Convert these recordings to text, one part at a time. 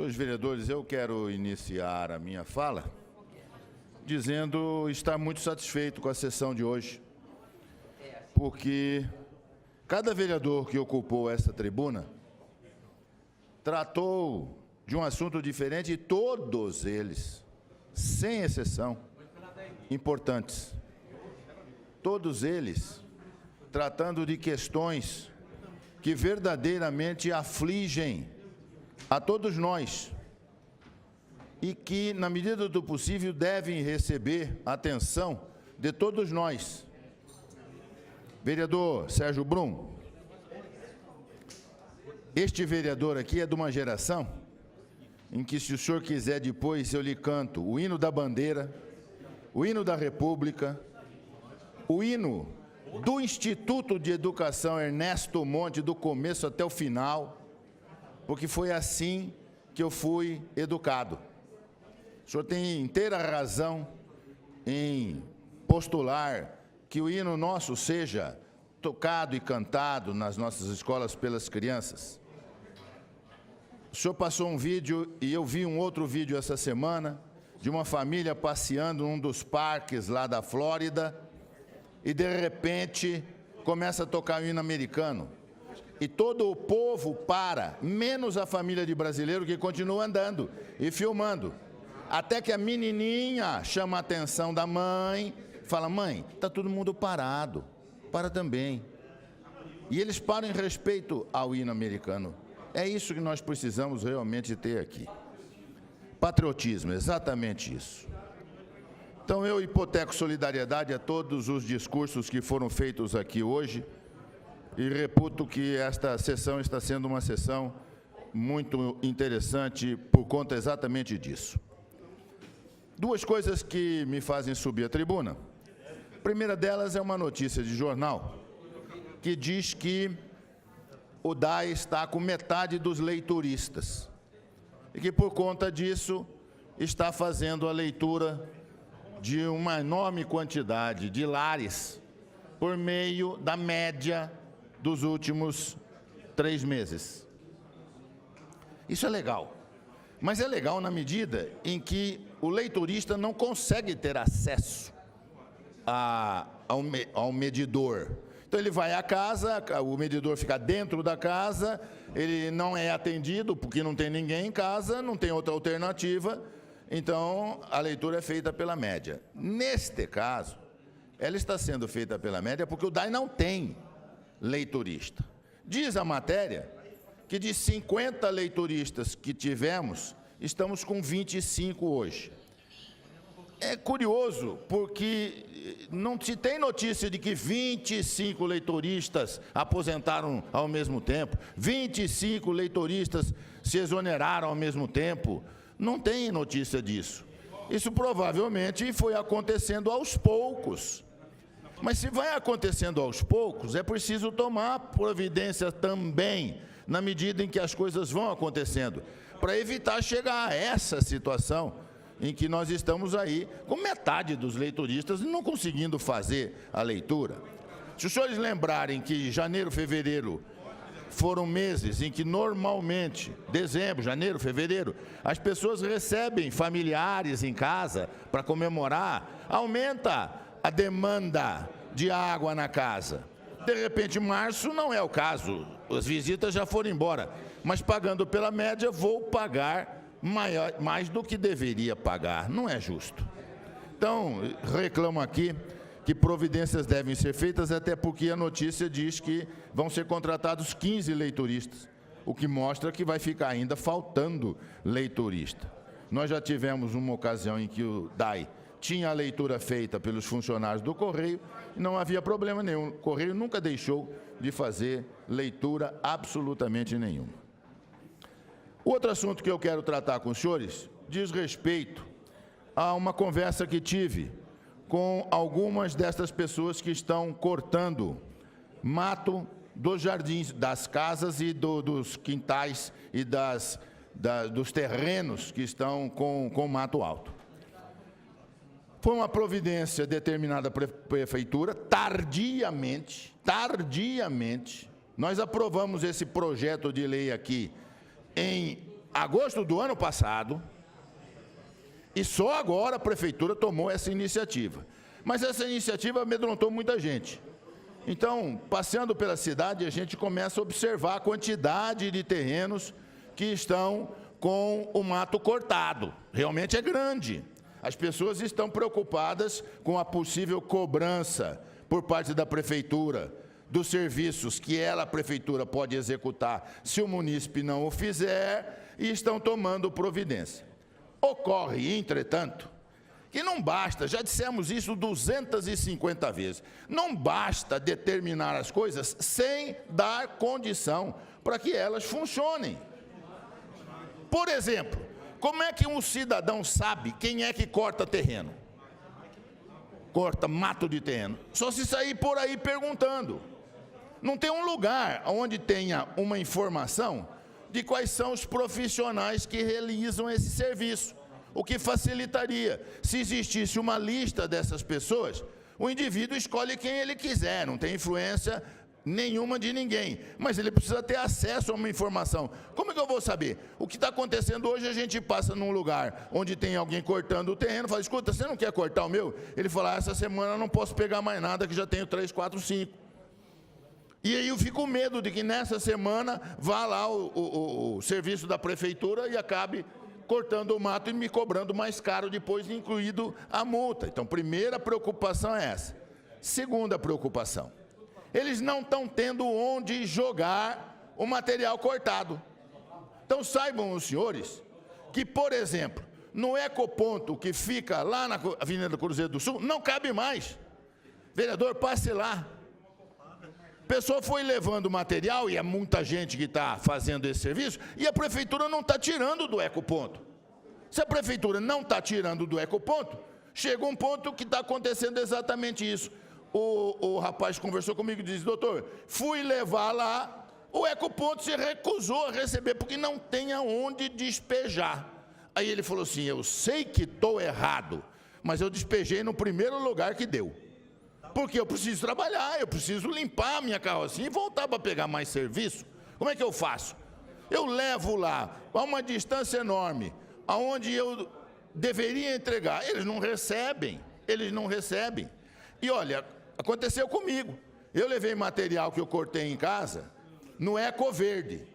Senhores vereadores, eu quero iniciar a minha fala dizendo estar muito satisfeito com a sessão de hoje, porque cada vereador que ocupou essa tribuna tratou de um assunto diferente e todos eles, sem exceção, importantes. Todos eles tratando de questões que verdadeiramente afligem a todos nós e que, na medida do possível, devem receber a atenção de todos nós. Vereador Sérgio Brum, este vereador aqui é de uma geração em que, se o senhor quiser depois, eu lhe canto o hino da bandeira, o hino da República, o hino do Instituto de Educação Ernesto Monte, do começo até o final, porque foi assim que eu fui educado. O senhor tem inteira razão em postular que o hino nosso seja tocado e cantado nas nossas escolas pelas crianças. O senhor passou um vídeo, e eu vi um outro vídeo essa semana, de uma família passeando num dos parques lá da Flórida, e de repente começa a tocar o hino americano. E todo o povo para, menos a família de brasileiro que continua andando e filmando. Até que a menininha chama a atenção da mãe, fala: mãe, está todo mundo parado, para também. E eles param em respeito ao hino americano. É isso que nós precisamos realmente ter aqui. Patriotismo, exatamente isso. Então eu hipoteco solidariedade a todos os discursos que foram feitos aqui hoje, e reputo que esta sessão está sendo uma sessão muito interessante por conta exatamente disso. Duas coisas que me fazem subir a tribuna. A primeira delas é uma notícia de jornal que diz que o DAI está com metade dos leituristas e que, por conta disso, está fazendo a leitura de uma enorme quantidade de lares por meio da média dos últimos 3 meses. Isso é legal, mas é legal na medida em que o leiturista não consegue ter acesso ao medidor. Então ele vai à casa, o medidor fica dentro da casa, ele não é atendido porque não tem ninguém em casa, não tem outra alternativa, então a leitura é feita pela média. Neste caso, ela está sendo feita pela média porque o DAI não tem leiturista. Diz a matéria que de 50 leituristas que tivemos, estamos com 25 hoje. É curioso, porque não se tem notícia de que 25 leitoristas aposentaram ao mesmo tempo, 25 leitoristas se exoneraram ao mesmo tempo. Não tem notícia disso. Isso provavelmente foi acontecendo aos poucos. Mas se vai acontecendo aos poucos, é preciso tomar providência também, na medida em que as coisas vão acontecendo, para evitar chegar a essa situação em que nós estamos aí com metade dos leituristas não conseguindo fazer a leitura. Se os senhores lembrarem que janeiro, fevereiro foram meses em que normalmente, dezembro, janeiro, fevereiro, as pessoas recebem familiares em casa para comemorar, aumenta a demanda de água na casa. De repente, março não é o caso, as visitas já foram embora, mas pagando pela média, vou pagar mais do que deveria pagar. Não é justo. Então, reclamo aqui que providências devem ser feitas, até porque a notícia diz que vão ser contratados 15 leituristas, o que mostra que vai ficar ainda faltando leiturista. Nós já tivemos uma ocasião em que o DAI tinha a leitura feita pelos funcionários do Correio e não havia problema nenhum. O Correio nunca deixou de fazer leitura absolutamente nenhuma. Outro assunto que eu quero tratar com os senhores diz respeito a uma conversa que tive com algumas dessas pessoas que estão cortando mato dos jardins, das casas e dos quintais e dos terrenos que estão com mato alto. Foi uma providência determinada pela prefeitura, tardiamente, nós aprovamos esse projeto de lei aqui em agosto do ano passado, e só agora a prefeitura tomou essa iniciativa. Mas essa iniciativa amedrontou muita gente. Então, passeando pela cidade, a gente começa a observar a quantidade de terrenos que estão com o mato cortado. Realmente é grande. As pessoas estão preocupadas com a possível cobrança por parte da prefeitura dos serviços que ela, a prefeitura, pode executar se o munícipe não o fizer, e estão tomando providência. Ocorre, entretanto, que não basta, já dissemos isso 250 vezes, não basta determinar as coisas sem dar condição para que elas funcionem. Por exemplo, como é que um cidadão sabe quem é que corta terreno? Corta mato de terreno. Só se sair por aí perguntando. Não tem um lugar onde tenha uma informação de quais são os profissionais que realizam esse serviço. O que facilitaria, se existisse uma lista dessas pessoas, o indivíduo escolhe quem ele quiser, não tem influência nenhuma de ninguém, mas ele precisa ter acesso a uma informação. Como é que eu vou saber? O que está acontecendo hoje, a gente passa num lugar onde tem alguém cortando o terreno, fala, escuta, você não quer cortar o meu? Ele fala, essa semana eu não posso pegar mais nada, que já tenho 3, 4, 5. E aí eu fico com medo de que nessa semana vá lá o serviço da prefeitura e acabe cortando o mato e me cobrando mais caro depois, incluído a multa. Então, primeira preocupação é essa. Segunda preocupação, eles não estão tendo onde jogar o material cortado. Então, saibam os senhores que, por exemplo, no ecoponto que fica lá na Avenida Cruzeiro do Sul, não cabe mais. Vereador, passe lá. A pessoa foi levando material, e é muita gente que está fazendo esse serviço, e a prefeitura não está tirando do ecoponto. Se a prefeitura não está tirando do ecoponto, chega um ponto que está acontecendo exatamente isso. O rapaz conversou comigo e disse, doutor, fui levar lá, o ecoponto se recusou a receber, porque não tem aonde despejar. Aí ele falou assim, eu sei que estou errado, mas eu despejei no primeiro lugar que deu. Porque eu preciso trabalhar, eu preciso limpar a minha carrocinha e voltar para pegar mais serviço. Como é que eu faço? Eu levo lá, a uma distância enorme, aonde eu deveria entregar. Eles não recebem. E olha, aconteceu comigo. Eu levei material que eu cortei em casa no Eco Verde.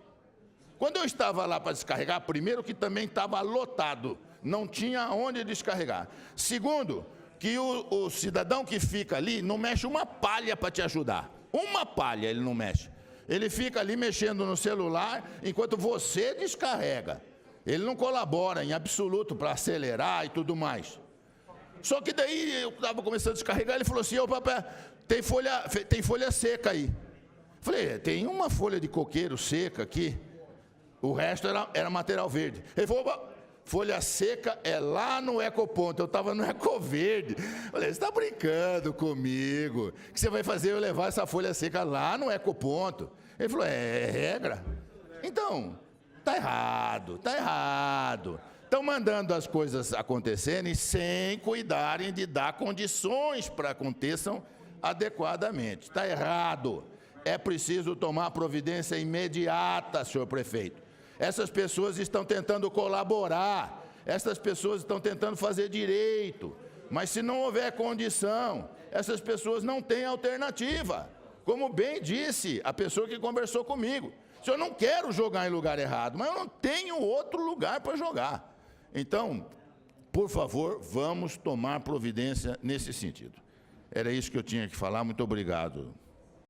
Quando eu estava lá para descarregar, primeiro que também estava lotado, não tinha onde descarregar. Segundo, que o cidadão que fica ali não mexe uma palha para te ajudar. Uma palha ele não mexe. Ele fica ali mexendo no celular enquanto você descarrega. Ele não colabora em absoluto para acelerar e tudo mais. Só que daí eu estava começando a descarregar, ele falou assim, ô papai, tem folha seca aí. Falei, tem uma folha de coqueiro seca aqui, o resto era material verde. Ele falou, folha seca é lá no ecoponto, eu estava no Eco Verde. Falei, você está brincando comigo, que você vai fazer eu levar essa folha seca lá no ecoponto? Ele falou, é regra. Então, está errado. Estão mandando as coisas acontecerem sem cuidarem de dar condições para que aconteçam adequadamente. Está errado. É preciso tomar providência imediata, senhor prefeito. Essas pessoas estão tentando colaborar, essas pessoas estão tentando fazer direito, mas se não houver condição, essas pessoas não têm alternativa. Como bem disse a pessoa que conversou comigo, se eu não quero jogar em lugar errado, mas eu não tenho outro lugar para jogar. Então, por favor, vamos tomar providência nesse sentido. Era isso que eu tinha que falar, muito obrigado.